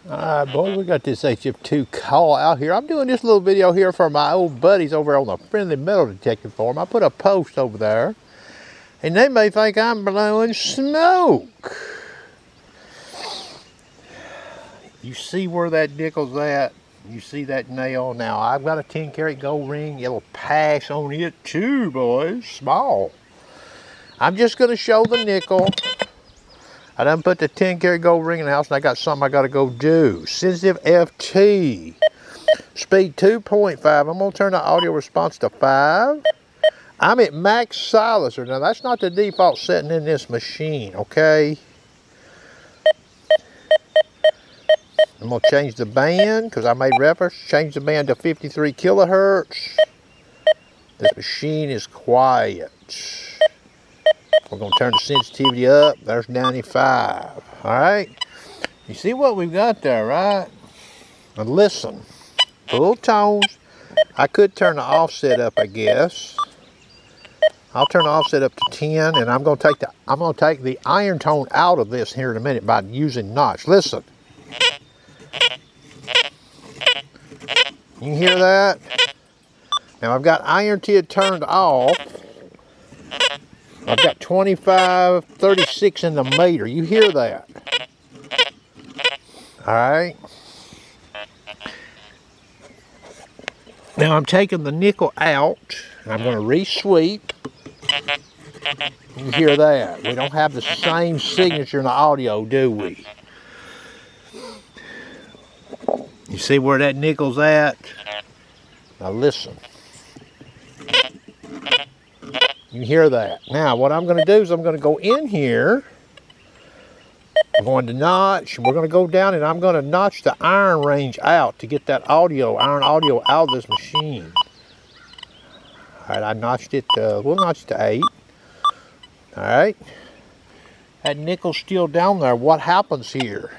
Alright boys, we got this HF2 Coil out here. I'm doing this little video here for my old buddies over on the Friendly Metal Detecting Forum. I put a post over there, and they may think I'm blowing smoke. You see where that nickel's at? You see that nail? Now, I've got a 10 karat gold ring. It'll pass on it too, boys. Small. I'm just going to show the nickel. I done put the 10 karat gold ring in the house, and I got something I got to go do. Sensitive FT. Speed 2.5. I'm going to turn the audio response to 5. I'm at max silencer. Now, that's not the default setting in this machine, okay? I'm going to change the band, because I made reference. Change the band to 53 kilohertz. This machine is quiet. We're going to turn the sensitivity up. There's 95. Alright? You see what we've got there, right? Now listen. Full tones. I could turn the offset up, I guess. I'll turn the offset up to 10, and I'm going to take the iron tone out of this here in a minute by using notch. Listen. You hear that? Now I've got iron tid turned off. I've got 25, 36 in the meter. You hear that? Alright. Now I'm taking the nickel out, and I'm going to re-sweep. You hear that? We don't have the same signature in the audio, do we? You see where that nickel's at? Now listen. You hear that? Now what I'm going to do is I'm going to go in here. I'm going to notch, and we're going to go down, and I'm going to notch the iron range out to get that iron audio out of this machine. Alright, I notched it, we'll notch it to 8. Alright. That nickel's still down there. What happens here?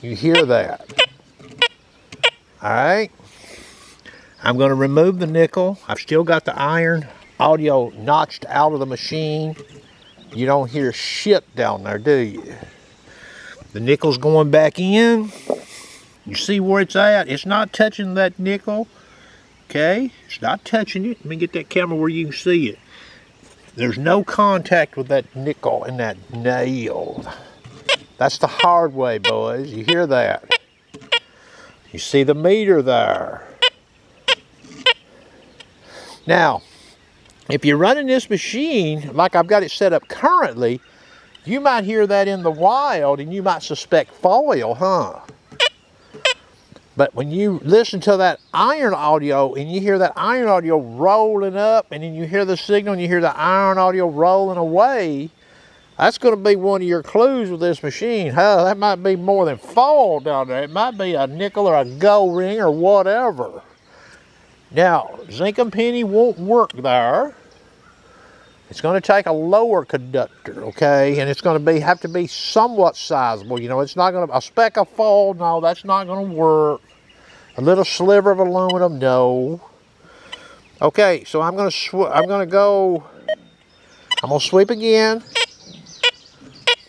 You hear that? Alright. I'm going to remove the nickel. I've still got the iron audio notched out of the machine. You don't hear shit down there, do you? The nickel's going back in. You see where it's at? It's not touching that nickel. Okay? It's not touching it. Let me get that camera where you can see it. There's no contact with that nickel and that nail. That's the hard way, boys. You hear that? You see the meter there. Now, if you're running this machine like I've got it set up currently, you might hear that in the wild and you might suspect foil, huh? But when you listen to that iron audio and you hear that iron audio rolling up, and then you hear the signal and you hear the iron audio rolling away, that's going to be one of your clues with this machine. Hell, that might be more than foil down there. It might be a nickel or a gold ring or whatever. Now, zinc and penny won't work there. It's going to take a lower conductor, okay? And it's going to have to be somewhat sizable. You know, it's not going to, a speck of foil, no, that's not going to work. A little sliver of aluminum, no. Okay, so I'm going to sweep again.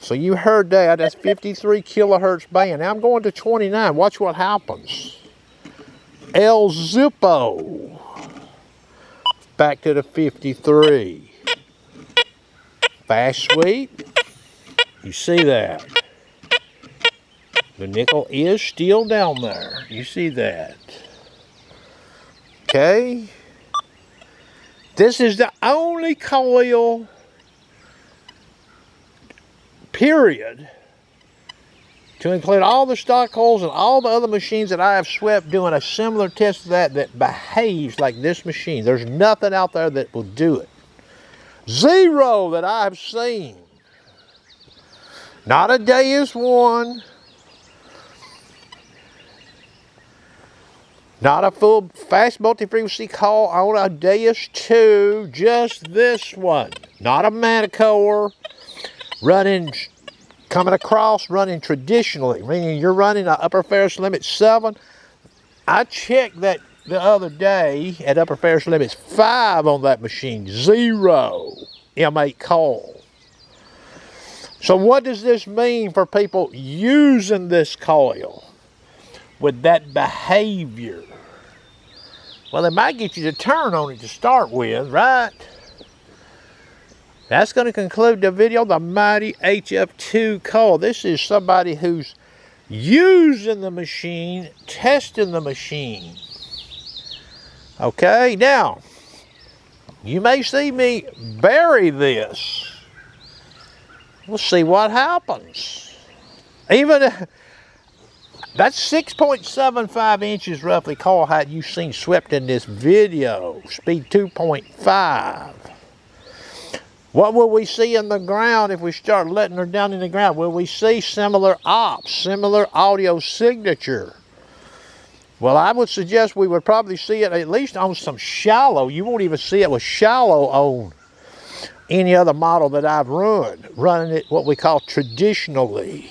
So you heard that. That's 53 kilohertz band. Now I'm going to 29. Watch what happens. El Zippo. Back to the 53. Fast sweep. You see that. The nickel is still down there. You see that. Okay. This is the only coil, period, to include all the stock coils and all the other machines that I have swept doing a similar test to that behaves like this machine. There's nothing out there that will do it. Zero that I have seen. Not a Deus 1. Not a full fast multi-frequency call on a Deus 2. Just this one. Not a Manicore. Coming across running traditionally, meaning you're running an upper Ferris limit 7. I checked that the other day at upper Ferris limits 5 on that machine. 0 M8 coil. So what does this mean for people using this coil with that behavior? Well, it might get you to turn on it to start with, right? That's going to conclude the video, the mighty HF2 coil. This is somebody who's using the machine, testing the machine. Okay, now, you may see me bury this. We'll see what happens. Even that's 6.75 inches roughly coil height you've seen swept in this video. Speed 2.5. What will we see in the ground if we start letting her down in the ground? Will we see similar ops, similar audio signature? Well, I would suggest we would probably see it at least on some shallow. You won't even see it with shallow on any other model that I've running it what we call traditionally.